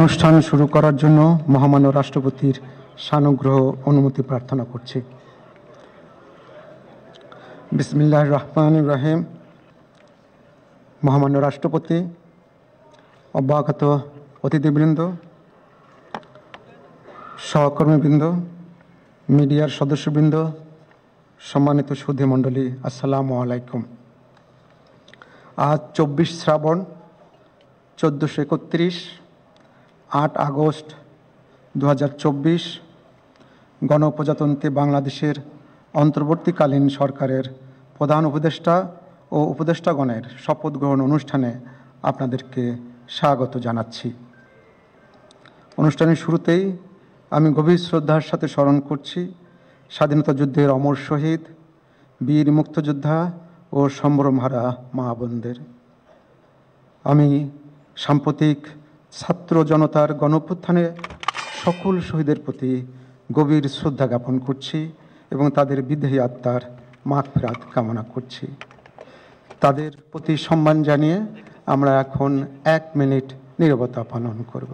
অনুষ্ঠান শুরু করার জন্য মহামান্য রাষ্ট্রপতির সানুগ্রহ অনুমতি প্রার্থনা করছি। বিসমিল্লাহির রহমানির রহিম। মহামান্য রাষ্ট্রপতি, অব্যাহত অতিথিবৃন্দ, সহকর্মীবৃন্দ, মিডিয়ার সদস্যবৃন্দ, সম্মানিত সুধী মণ্ডলী, আসসালামু আলাইকুম। আজ 24 শ্রাবণ 1431, 8 আগস্ট 2024 গণপ্রজাতন্ত্রী বাংলাদেশের অন্তর্বর্তীকালীন সরকারের প্রধান উপদেষ্টা ও উপদেষ্টাগণের শপথ গ্রহণ অনুষ্ঠানে আপনাদেরকে স্বাগত জানাচ্ছি। অনুষ্ঠানের শুরুতেই আমি গভীর শ্রদ্ধার সাথে স্মরণ করছি স্বাধীনতা যুদ্ধের অমর শহীদ, বীর মুক্তিযোদ্ধা ও সম্ভ্রমহারা মা বোনদের। আমি সাম্প্রতিক ছাত্র জনতার গণঅভ্যুত্থানে সকল শহীদের প্রতি গভীর শ্রদ্ধা জ্ঞাপন করছি এবং তাদের বিদেহী আত্মার মাগফিরাত কামনা করছি। তাদের প্রতি সম্মান জানিয়ে আমরা এখন 1 মিনিট নীরবতা পালন করব।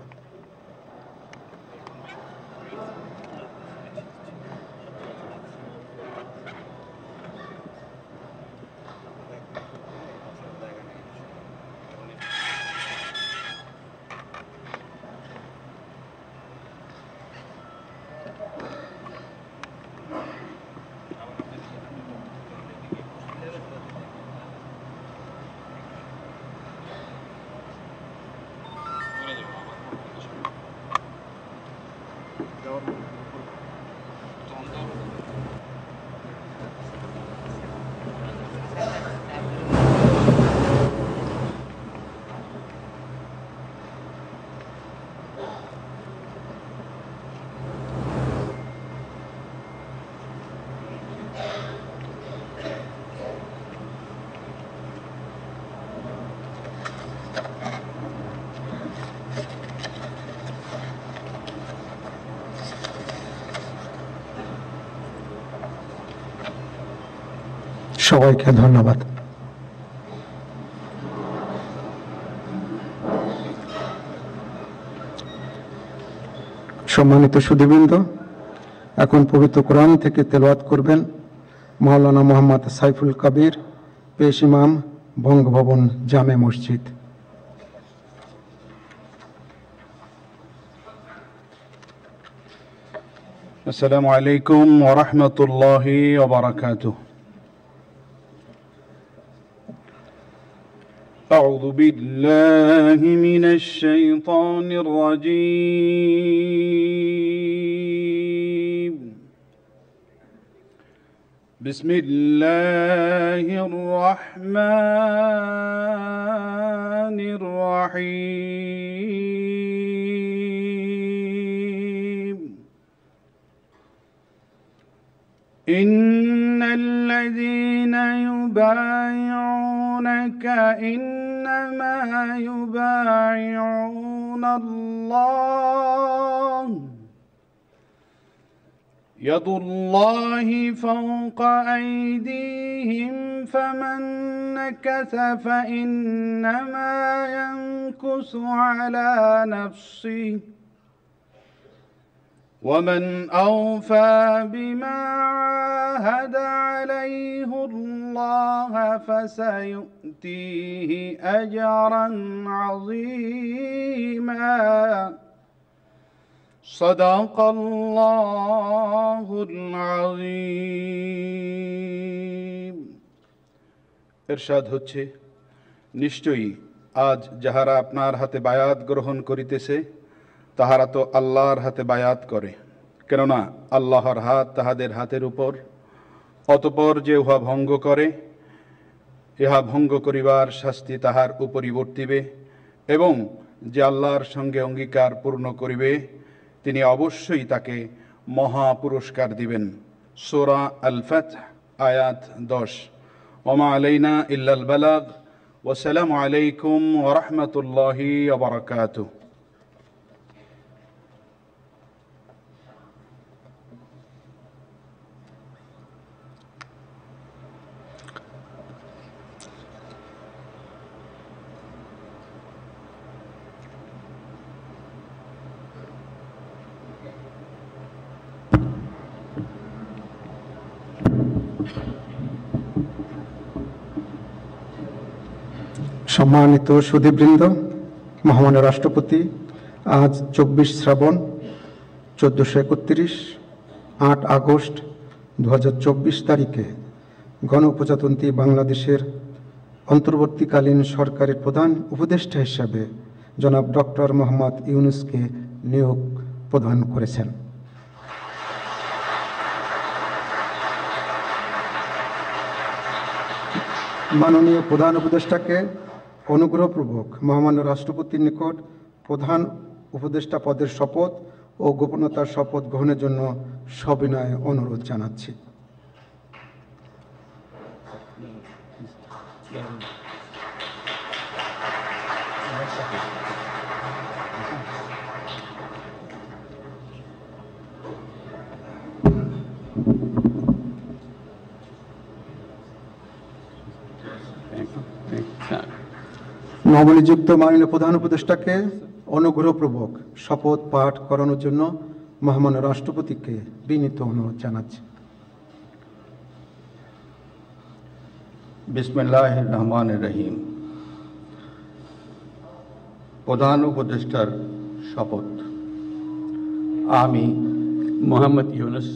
সবাইকে ধন্যবাদ। সম্মানিত সুধীবৃন্দ, এখন পবিত্র কোরআন থেকে তেলাওয়াত করবেন মাওলানা মোহাম্মদ সাইফুল কবির, পেশ ইমাম, বঙ্গভবন জামে মসজিদ। আসসালামু আলাইকুম ওয়া রাহমাতুল্লাহি ওয়া বারাকাতুহু। أعوذ بالله من الشيطان الرجيم. بسم الله الرحمن الرحيم. إن الذين يبايعونك إنما يبايعون الله يد الله فوق أيديهم فمن نكث فإنما ينكث على نفسه ومن أوفى بما عاهد عليه الله فسيؤتيه أجرا عظيما. صدق الله العظيم. ইরশাদ হচ্ছে, নিশ্চয়ই আজ যাহারা আপনার হাতে বায়াত গ্রহণ করিতেছে তাহারা তো আল্লাহর হাতে বায়াত করে, কেননা আল্লাহর হাত তাহাদের হাতের উপর। অতঃপর যে উহা ভঙ্গ করে, ইহা ভঙ্গ করিবার শাস্তি তাহার উপরই বর্তিবে, এবং যে আল্লাহর সঙ্গে অঙ্গীকার পূর্ণ করিবে তিনি অবশ্যই তাকে মহা পুরস্কার দিবেন। সূরা আল ফাতহ আয়াত 10। ওমা আলাইনা ইল্লাল বালাগ। ওয়াসসালামু আলাইকুম ওয়া রাহমাতুল্লাহি ওয়া বারাকাতুহু। সম্মানিত সুধীবৃন্দ, মহামান্য রাষ্ট্রপতি আজ 24 শ্রাবণ 1431 8 আগস্ট 2024 তারিখে গণপ্রজাতন্ত্রী বাংলাদেশের অন্তর্বর্তীকালীন সরকারের প্রধান উপদেষ্টা হিসাবে জনাব ডক্টর মোহাম্মদ ইউনূসকে নিয়োগ প্রদান করেছেন। মাননীয় প্রধান উপদেষ্টাকে অনুগ্রহপূর্বক মহামান্য রাষ্ট্রপতির নিকট প্রধান উপদেষ্টা পদের শপথ ও গোপনীয়তার শপথ গ্রহণের জন্য সবিনয় অনুরোধ জানাচ্ছি। নবনিযুক্ত মাননীয় প্রধান উপদেষ্টাকে অনুগ্রহপূর্বক শপথ পাঠ করানোর জন্য মহামান্য রাষ্ট্রপতিকে বিনীত অনুরোধ জানাচ্ছি। বিসমিল্লাহির রহমানির রহিম। প্রধান উপদেষ্টার শপথ। আমি মোহাম্মদ ইউনূস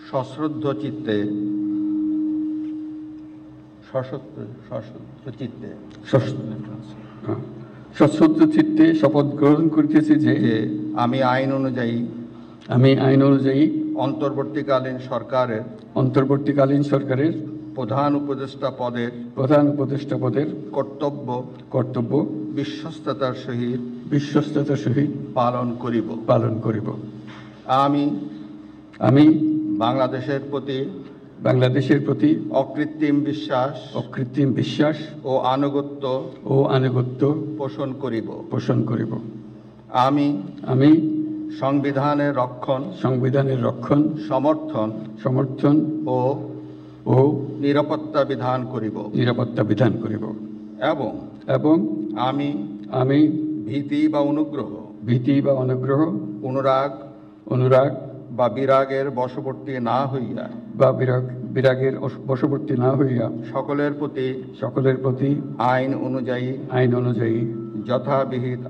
সশ্রদ্ধ চিত্তে সশ্রদ্ধ চিত্তে শপথ গ্রহণ করিতেছি যে আমি আইন অনুযায়ী অন্তর্বর্তীকালীন সরকারের প্রধান উপদেষ্টা পদের কর্তব্য বিশ্বস্ততার সহিত পালন করিব। আমি বাংলাদেশের প্রতি অকৃত্রিম বিশ্বাস ও আনুগত্য পোষণ করিব। আমি সংবিধানের রক্ষণ সমর্থন ও নিরাপত্তা বিধান করিব এবং আমি ভীতি বা অনুগ্রহ অনুরাগ বা বিরাগের বশবর্তী না হইয়া সকলের প্রতি আইন অনুযায়ী যথাবিহিত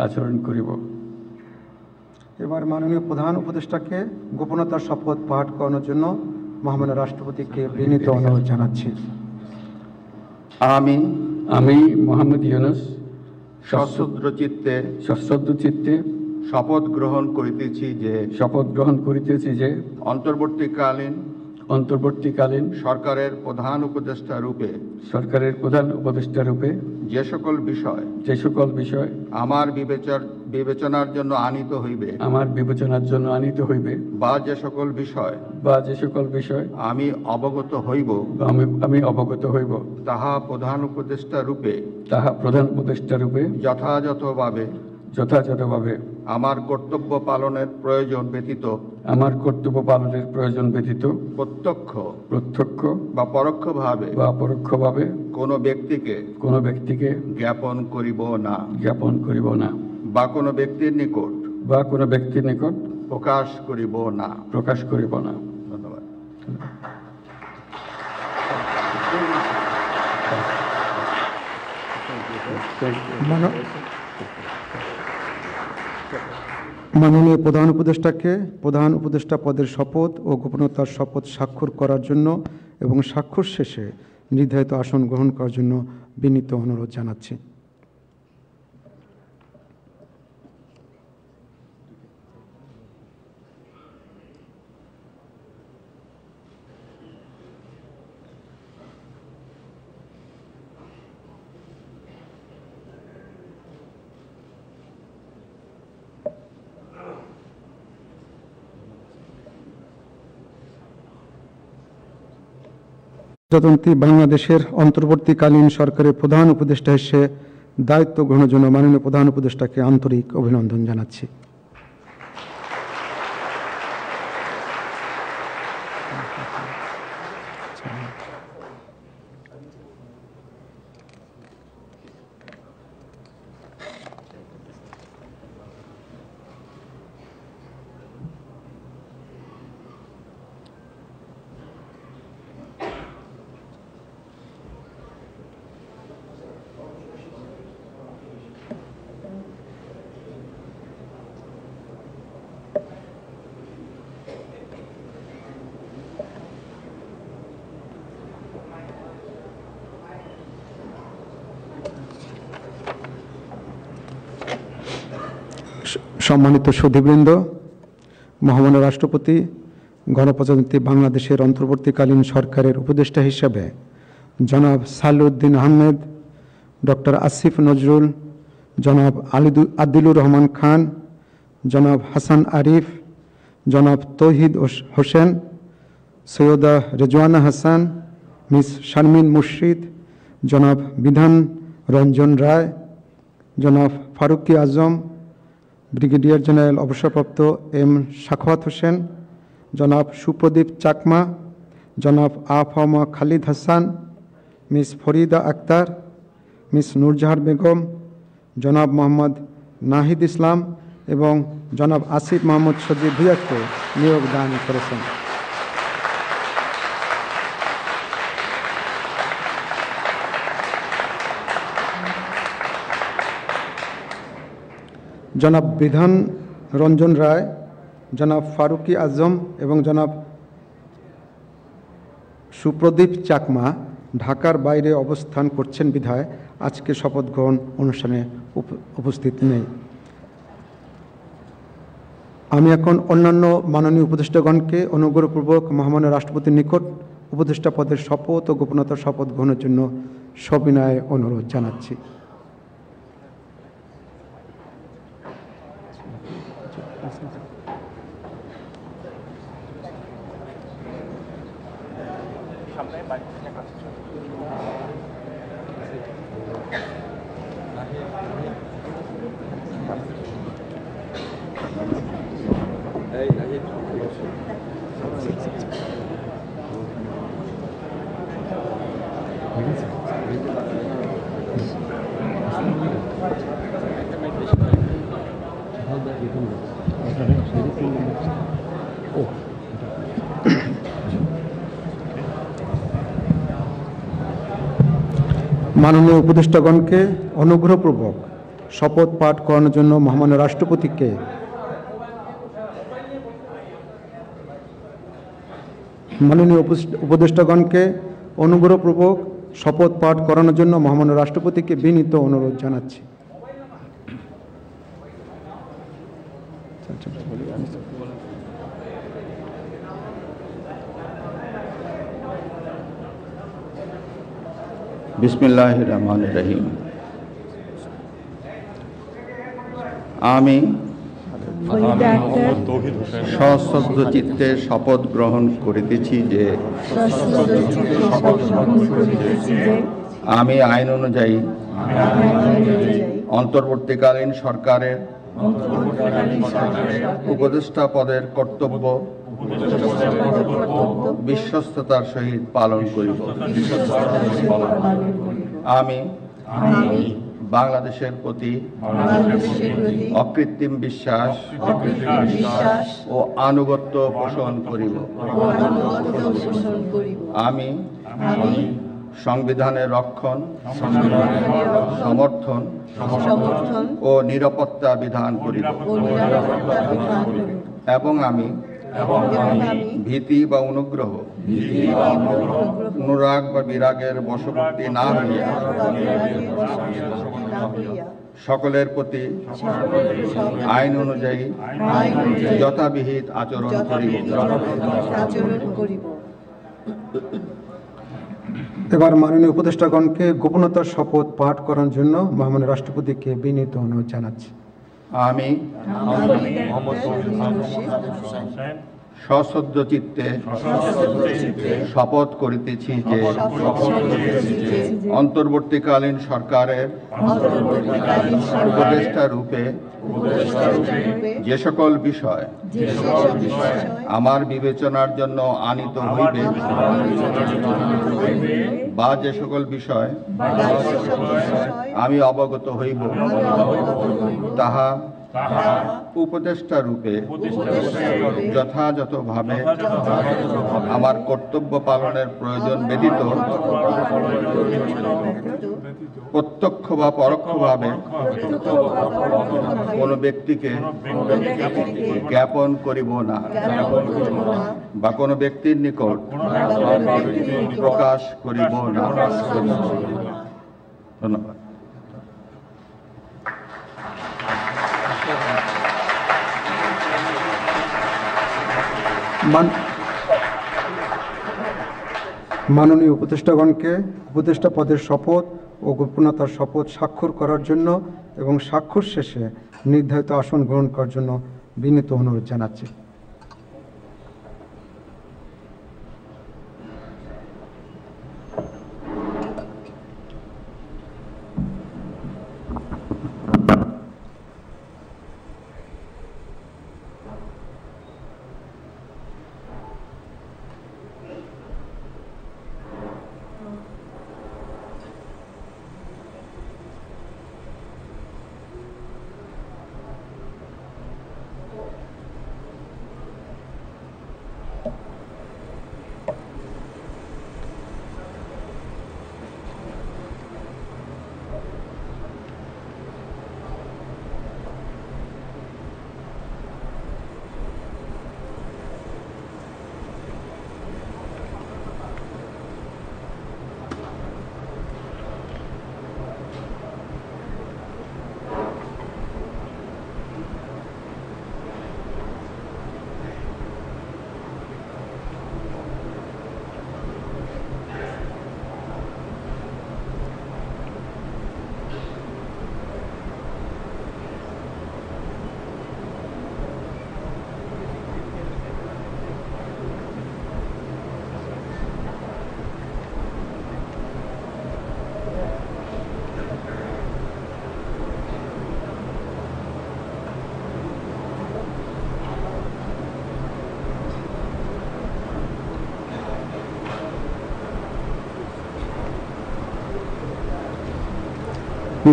আচরণ করিব। এবার মাননীয় প্রধান উপদেষ্টাকে গোপনীয়তার শপথ পাঠ করানোর জন্য মহামান্য রাষ্ট্রপতিকে বিনীত অনুরোধ জানাচ্ছি। আমি মোহাম্মদ ইউনূস সশ্রদ্ধ চিত্তে শপথ গ্রহণ করিতেছি যে অন্তর্বর্তীকালীন সরকারের প্রধান উপদেষ্টা রূপে যে সকল বিষয় আমার বিবেচনার জন্য আনিত হইবে বা যে সকল বিষয় আমি অবগত হইব তাহা প্রধান উপদেষ্টা রূপে যথাযথভাবে আমার কর্তব্য পালনের প্রয়োজন ব্যতীত প্রত্যক্ষ বা পরোক্ষভাবে কোনো ব্যক্তিকে জ্ঞাপন করিব না বা কোনো ব্যক্তির নিকট প্রকাশ করিব না। ধন্যবাদ। মাননীয় প্রধান উপদেষ্টাকে প্রধান উপদেষ্টা পদের শপথ ও গোপনীয়তার শপথ স্বাক্ষর করার জন্য এবং স্বাক্ষর শেষে নির্ধারিত আসন গ্রহণ করার জন্য বিনীত অনুরোধ জানাচ্ছি। প্রজাতন্ত্রী বাংলাদেশের অন্তর্বর্তীকালীন সরকারের প্রধান উপদেষ্টা হিসেবে দায়িত্ব গ্রহণের জন্য মাননীয় প্রধান উপদেষ্টাকে আন্তরিক অভিনন্দন জানাচ্ছি। সম্মানিত সুধীবৃন্দ, মহামান্য রাষ্ট্রপতি গণপ্রজাতন্ত্রী বাংলাদেশের অন্তর্বর্তীকালীন সরকারের উপদেষ্টা হিসাবে জনাব সালেউদ্দিন আহমেদ, ডক্টর আসিফ নজরুল, জনাব আদিলুর রহমান খান, জনাব হাসান আরিফ, জনাব তৌহিদ হোসেন, সৈয়দা রেজওয়ানা হাসান, মিস শারমিন মুর্শিদ, জনাব বিধান রঞ্জন রায়, জনাব ফারুকি আজম, ব্রিগেডিয়ার জেনারেল অবসরপ্রাপ্ত এম সাখাওয়াত হোসেন, জনাব সুপ্রদীপ চাকমা, জনাব আফামা খালিদ হাসান, মিস ফরিদা আক্তার, মিস নূরজাহার বেগম, জনাব মোহাম্মদ নাহিদ ইসলাম এবং জনাব আসিফ মোহাম্মদ সজিব ভুঁইয়াকে নিয়োগ দান করেছেন। জনাব বিধান রঞ্জন রায়, জনাব ফারুকি আজম এবং জনাব সুপ্রদীপ চাকমা ঢাকার বাইরে অবস্থান করছেন বিধায় আজকে শপথ গ্রহণ অনুষ্ঠানে উপস্থিত নেই। আমি এখন অন্যান্য মাননীয় উপদেষ্টাগণকে অনুগ্রহপূর্বক মহামান্য রাষ্ট্রপতির নিকট উপদেষ্টা পদের শপথ ও গোপনতার শপথ গ্রহণের জন্য সবিনয়ে অনুরোধ জানাচ্ছি। মাননীয় উপদেষ্টাগণকে অনুগ্রহপূর্বক শপথ পাঠ করানোর জন্য মহামান্য রাষ্ট্রপতিকে শপথ পাঠ করানোর জন্য মহামান্য রাষ্ট্রপতিকে বিনীত অনুরোধ জানাচ্ছি। বিসমিল্লাহির রহমানির রহিম। আমি সশ্রদ্ধ চিত্তে শপথ গ্রহণ করিতেছি যে আমি আইন অনুযায়ী অন্তর্বর্তীকালীন সরকারের উপদেষ্টা পদের কর্তব্য বিশ্বস্ততার সহিত পালন করিব। আমি বাংলাদেশের প্রতি অকৃত্রিম বিশ্বাস ও আনুগত্য পোষণ করিব। আমি সংবিধানের রক্ষণ, সমর্থন ও নিরাপত্তা বিধান করিব এবং আমি ভীতি বা অনুগ্রহ, অনুরাগ বা বিরাগের বশবর্তী না হইয়া সকলের প্রতি আইন অনুযায়ী যথাবিহিত আচরণ করিব। এবার মাননীয় উপদেষ্টাগণকে গোপনতার শপথ পাঠ করার জন্য মহামান্য রাষ্ট্রপতিকে বিনীত অনুরোধ জানাচ্ছি। আমি সশ্রদ্ধ চিত্তে শপথ করিতেছি যে অন্তর্বর্তীকালীন সরকারের উপদেষ্টা রূপে যে সকল বিষয় আমার বিবেচনার জন্য আনিত হইবে বা যে সকল বিষয় আমি অবগত হইব তাহা উপদেষ্টা রূপে যথাযথভাবে আমার কর্তব্য পালনের প্রয়োজন ব্যতীত প্রত্যক্ষ বা পরোক্ষভাবে কোনো ব্যক্তিকে জ্ঞাপন করিব না বা কোনো ব্যক্তির নিকট প্রকাশ করিব না। ধন্যবাদ। মাননীয় উপদেষ্টাগণকে উপদেষ্টা পদের শপথ ও গোপনীয়তার শপথ স্বাক্ষর করার জন্য এবং স্বাক্ষর শেষে নির্ধারিত আসন গ্রহণ করার জন্য বিনীত অনুরোধ জানাচ্ছি।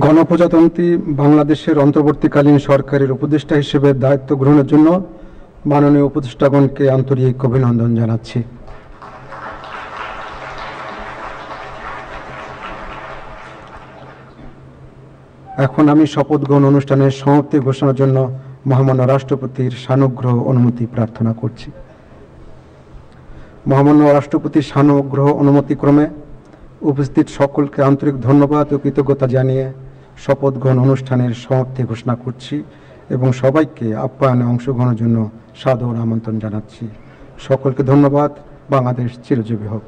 গণপ্রজাতন্ত্রী বাংলাদেশের অন্তর্বর্তীকালীন সরকারের উপদেষ্টা হিসেবে দায়িত্ব গ্রহণের জন্য মাননীয় উপদেষ্টাগণকে আন্তরিক অভিনন্দন জানাচ্ছি। এখন আমি শপথ গ্রহণ অনুষ্ঠানের সমাপ্তি ঘোষণার জন্য মহামান্য রাষ্ট্রপতির সানুগ্রহ অনুমতি প্রার্থনা করছি। মহামান্য রাষ্ট্রপতির সানুগ্রহ অনুমতিক্রমে উপস্থিত সকলকে আন্তরিক ধন্যবাদ ও কৃতজ্ঞতা জানিয়ে শপথ গ্রহণ অনুষ্ঠানের সমাপ্তি ঘোষণা করছি এবং সবাইকে আপ্যায়নে অংশগ্রহণের জন্য সাদর আমন্ত্রণ জানাচ্ছি। সকলকে ধন্যবাদ। বাংলাদেশ চিরজীবী হোক।